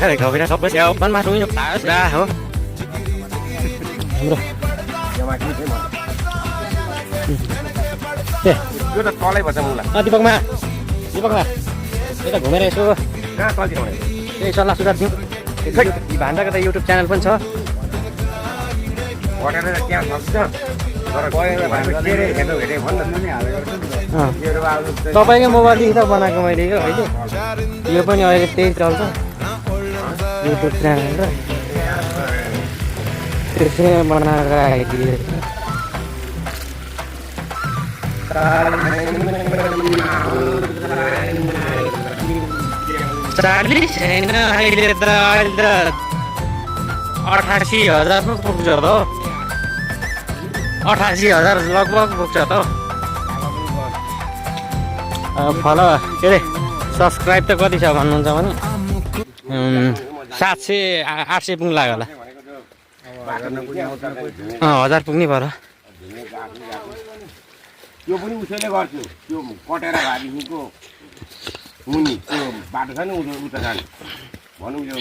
Cái này nó sắp với nhau bắn ma xuống nhập ra hả? Rồi. Yo त तलै बस्छ मुला दिपकमा यता घुमेर यसो कहाँ तलतिर भने त्यही सल्लाह सुझाव दिउँ भान्डाको त युट्युब च्यानल पनि छ घटेर त्यहाँ सक्छ तर गएर के रे हेर्नु भेटे भन्न नि हालेको तपाईँकै मोबाइलदेखि त बनाएको मैले यो होइन यो पनि अहिले त्यही चल्छ युट्युब च्यानल र त्यसै बनाएर आइदिएछ चार्ली छैन अहिले त 88,000 पो पुग्छ त 88,000 लगभग पुग्छ त फलो के अरे सब्सक्राइब त कति छ भन्नुहुन्छ भने 700-800 पुग्नु लाग्यो होला 1000 पुग्नै पर्यो त्यो पनि उसैले गर्छु त्यो कटेर भएदेखिको मुनि त्यो बाटो छ नि उता जाने भनौँ यो